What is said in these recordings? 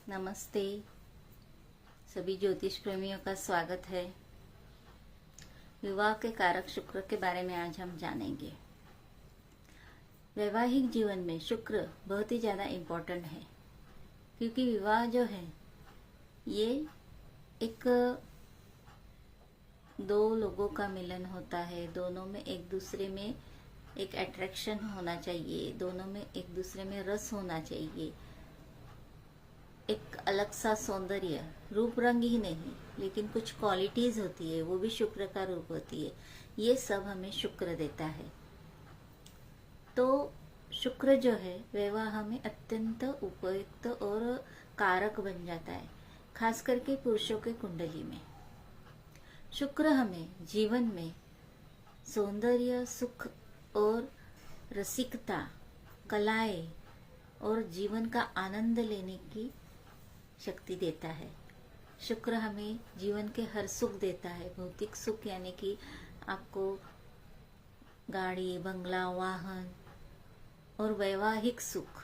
नमस्ते। सभी ज्योतिष प्रेमियों का स्वागत है। विवाह के कारक शुक्र के बारे में आज हम जानेंगे। वैवाहिक जीवन में शुक्र बहुत ही ज़्यादा इम्पोर्टेंट है, क्योंकि विवाह जो है ये एक दो लोगों का मिलन होता है। दोनों में एक दूसरे में एक अट्रैक्शन होना चाहिए, दोनों में एक दूसरे में रस होना चाहिए, एक अलग सा सौंदर्य, रूप रंग ही नहीं लेकिन कुछ क्वालिटीज होती है, वो भी शुक्र का रूप होती है। ये सब हमें शुक्र देता है। तो शुक्र जो है विवाह में अत्यंत उपयुक्त और कारक बन जाता है, खास करके पुरुषों के कुंडली में। शुक्र हमें जीवन में सौंदर्य, सुख और रसिकता, कलाएं और जीवन का आनंद लेने की शक्ति देता है। शुक्र हमें जीवन के हर सुख देता है। भौतिक सुख यानी कि आपको गाड़ी, बंगला, वाहन, और वैवाहिक सुख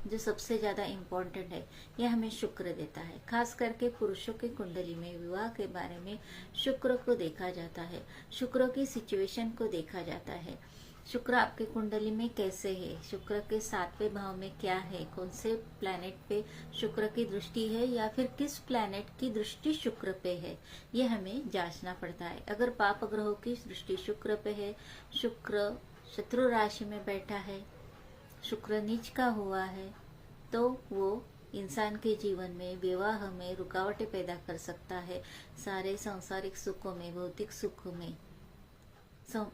जो सबसे ज्यादा इम्पोर्टेंट है, यह हमें शुक्र देता है। खास करके पुरुषों के कुंडली में विवाह के बारे में शुक्र को देखा जाता है, शुक्र की सिचुएशन को देखा जाता है। शुक्र आपके कुंडली में कैसे है, शुक्र के 7वें भाव में क्या है, कौन से प्लैनेट पे शुक्र की दृष्टि है या फिर किस प्लैनेट की दृष्टि शुक्र पे है, ये हमें जांचना पड़ता है। अगर पाप ग्रहों की दृष्टि शुक्र पे है, शुक्र शत्रु राशि में बैठा है, शुक्र नीच का हुआ है, तो वो इंसान के जीवन में, विवाह में रुकावटें पैदा कर सकता है। सारे सांसारिक सुखों में, भौतिक सुखों में,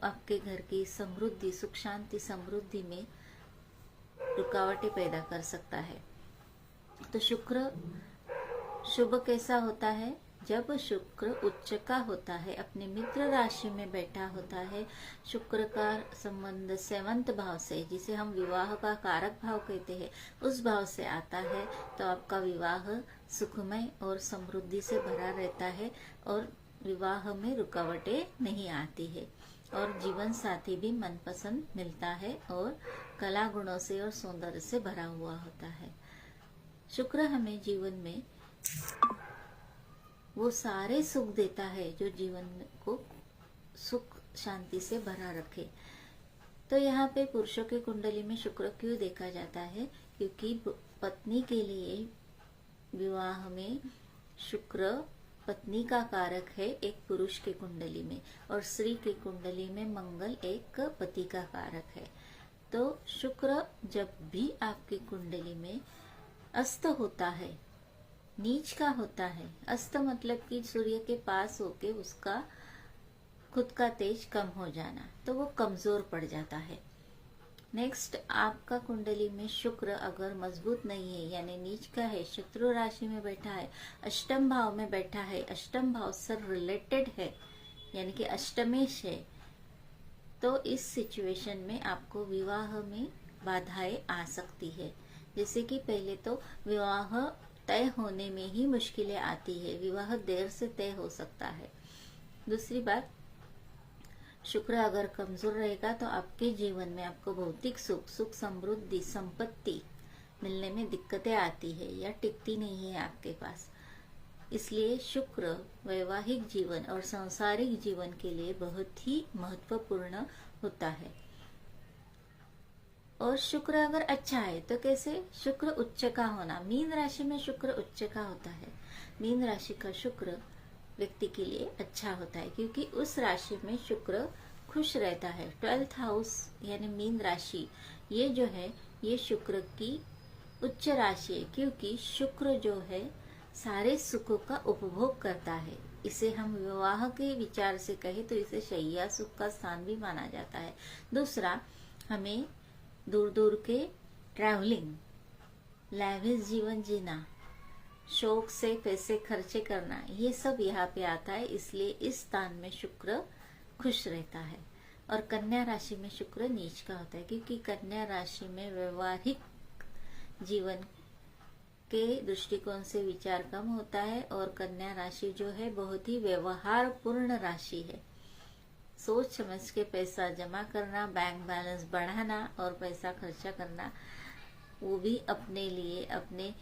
आपके घर की समृद्धि, सुख शांति समृद्धि में रुकावटें पैदा कर सकता है। तो शुक्र शुभ कैसा होता है? जब शुक्र उच्च का होता है, अपने मित्र राशि में बैठा होता है। शुक्र का संबंध 7वें भाव से, जिसे हम विवाह का कारक भाव कहते हैं, उस भाव से आता है, तो आपका विवाह सुखमय और समृद्धि से भरा रहता है और विवाह में रुकावटें नहीं आती है और जीवन साथी भी मनपसंद मिलता है और कला गुणों से और सौंदर्य से भरा हुआ होता है। शुक्र हमें जीवन में वो सारे सुख देता है जो जीवन को सुख शांति से भरा रखे। तो यहाँ पे पुरुषों के कुंडली में शुक्र क्यों देखा जाता है? क्योंकि पत्नी के लिए विवाह में शुक्र पत्नी का कारक है एक पुरुष के कुंडली में, और स्त्री के कुंडली में मंगल एक पति का कारक है। तो शुक्र जब भी आपकी कुंडली में अस्त होता है, नीच का होता है, अस्त मतलब कि सूर्य के पास होके उसका खुद का तेज कम हो जाना, तो वो कमजोर पड़ जाता है। नेक्स्ट, आपका कुंडली में शुक्र अगर मजबूत नहीं है, यानी नीच का है, शत्रु राशि में बैठा है, अष्टम भाव में बैठा है, अष्टम भाव से रिलेटेड है, यानी कि अष्टमेश है, तो इस सिचुएशन में आपको विवाह में बाधाएं आ सकती है। जैसे कि पहले तो विवाह तय होने में ही मुश्किलें आती है, विवाह देर से तय हो सकता है। दूसरी बात, शुक्र अगर कमजोर रहेगा तो आपके जीवन में आपको भौतिक सुख, सुख समृद्धि, संपत्ति मिलने में दिक्कतें आती है या टिकती नहीं है आपके पास। इसलिए शुक्र वैवाहिक जीवन और सांसारिक जीवन के लिए बहुत ही महत्वपूर्ण होता है। और शुक्र अगर अच्छा है तो कैसे? शुक्र उच्च का होना, मीन राशि में शुक्र उच्च का होता है। मीन राशि का शुक्र व्यक्ति के लिए अच्छा होता है, क्योंकि उस राशि में शुक्र खुश रहता है। 12th हाउस यानी मीन राशि, ये जो है ये शुक्र की उच्च राशि है, क्योंकि शुक्र जो है सारे सुखों का उपभोग करता है। इसे हम विवाह के विचार से कहे तो इसे शैया सुख का स्थान भी माना जाता है। दूसरा, हमें दूर दूर के ट्रैवलिंग, लैविश जीवन जीना, शौक से पैसे खर्चे करना, ये सब यहाँ पे आता है। इसलिए इस स्थान में शुक्र खुश रहता है। और कन्या राशि में शुक्र नीच का होता है, क्योंकि कन्या राशि में वैवाहिक जीवन के दृष्टिकोण से विचार कम होता है, और कन्या राशि जो है बहुत ही व्यवहार पूर्ण राशि है। सोच समझ के पैसा जमा करना, बैंक बैलेंस बढ़ाना और पैसा खर्चा करना, वो भी अपने लिए, अपने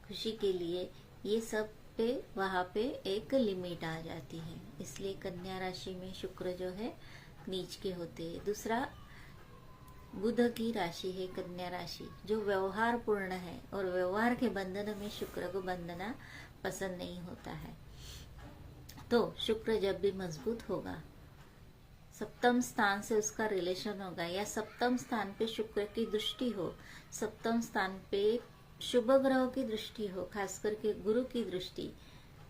खुशी के लिए, ये सब पे वहाँ पे एक लिमिट आ जाती है। इसलिए कन्या राशि में शुक्र जो है नीच के होते हैं। दूसरा, बुध की राशि है कन्या राशि, जो व्यवहार पूर्ण है और व्यवहार के बंधन में शुक्र को बंधना पसंद नहीं होता है। तो शुक्र जब भी मजबूत होगा, सप्तम स्थान से उसका रिलेशन होगा, या सप्तम स्थान पे शुक्र की दृष्टि हो, सप्तम स्थान पे शुभ ग्रहों की दृष्टि हो, खास करके गुरु की दृष्टि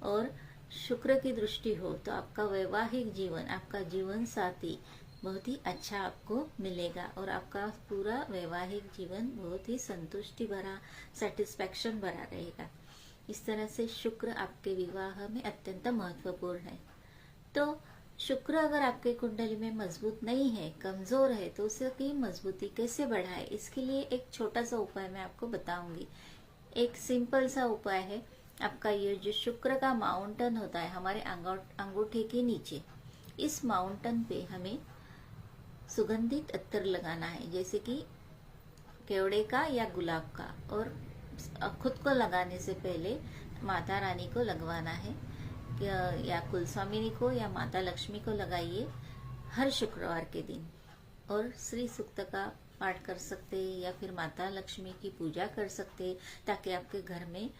और शुक्र की दृष्टि हो, तो आपका वैवाहिक जीवन, आपका जीवन साथी बहुत ही अच्छा आपको मिलेगा और आपका पूरा वैवाहिक जीवन बहुत ही संतुष्टि भरा, सेटिस्फैक्शन भरा रहेगा। इस तरह से शुक्र आपके विवाह में अत्यंत महत्वपूर्ण है। तो शुक्र अगर आपके कुंडली में मजबूत नहीं है, कमजोर है, तो उसकी मजबूती कैसे बढ़ाए, इसके लिए एक छोटा सा उपाय मैं आपको बताऊंगी। एक सिंपल सा उपाय है। आपका ये जो शुक्र का माउंटेन होता है हमारे अंगूठे के नीचे, इस माउंटेन पे हमें सुगंधित अत्तर लगाना है, जैसे कि केवड़े का या गुलाब का, और खुद को लगाने से पहले माता रानी को लगवाना है, या कुलस्वामिनी को या माता लक्ष्मी को लगाइए हर शुक्रवार के दिन। और श्री सूक्त का पाठ कर सकते हैं या फिर माता लक्ष्मी की पूजा कर सकते हैं, ताकि आपके घर में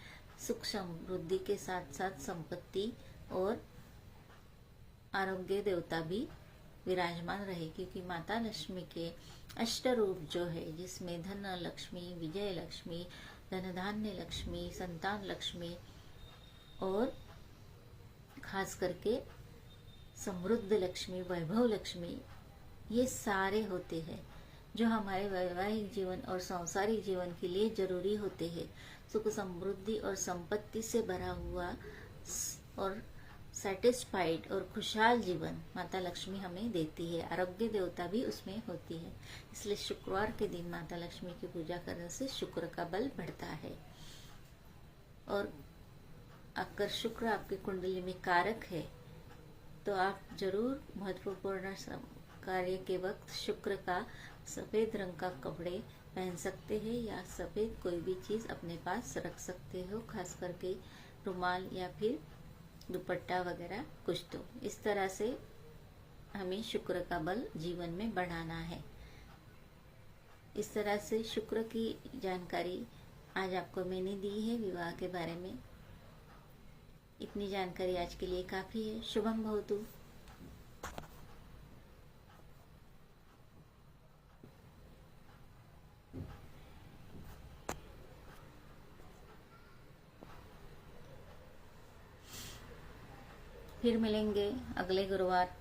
सुख समृद्धि के साथ साथ संपत्ति और आरोग्य देवता भी विराजमान रहे। क्योंकि माता लक्ष्मी के अष्ट रूप जो है, जिसमें धन लक्ष्मी, विजय लक्ष्मी, धन धान्य लक्ष्मी, संतान लक्ष्मी और खास करके समृद्ध लक्ष्मी, वैभव लक्ष्मी, ये सारे होते हैं जो हमारे वैवाहिक जीवन और सांसारिक जीवन के लिए जरूरी होते हैं। सुख समृद्धि और संपत्ति से भरा हुआ और सेटिस्फाइड और खुशहाल जीवन माता लक्ष्मी हमें देती है। आरोग्य देवता भी उसमें होती है। इसलिए शुक्रवार के दिन माता लक्ष्मी की पूजा करने से शुक्र का बल बढ़ता है। और अगर शुक्र आपकी कुंडली में कारक है, तो आप जरूर महत्वपूर्ण कार्य के वक्त शुक्र का सफेद रंग का कपड़े पहन सकते हैं, या सफेद कोई भी चीज अपने पास रख सकते हो, खास करके रुमाल या फिर दुपट्टा वगैरह कुछ। तो इस तरह से हमें शुक्र का बल जीवन में बढ़ाना है। इस तरह से शुक्र की जानकारी आज आपको मैंने दी है विवाह के बारे में। इतनी जानकारी आज के लिए काफी है। शुभम भवतु। फिर मिलेंगे अगले गुरुवार।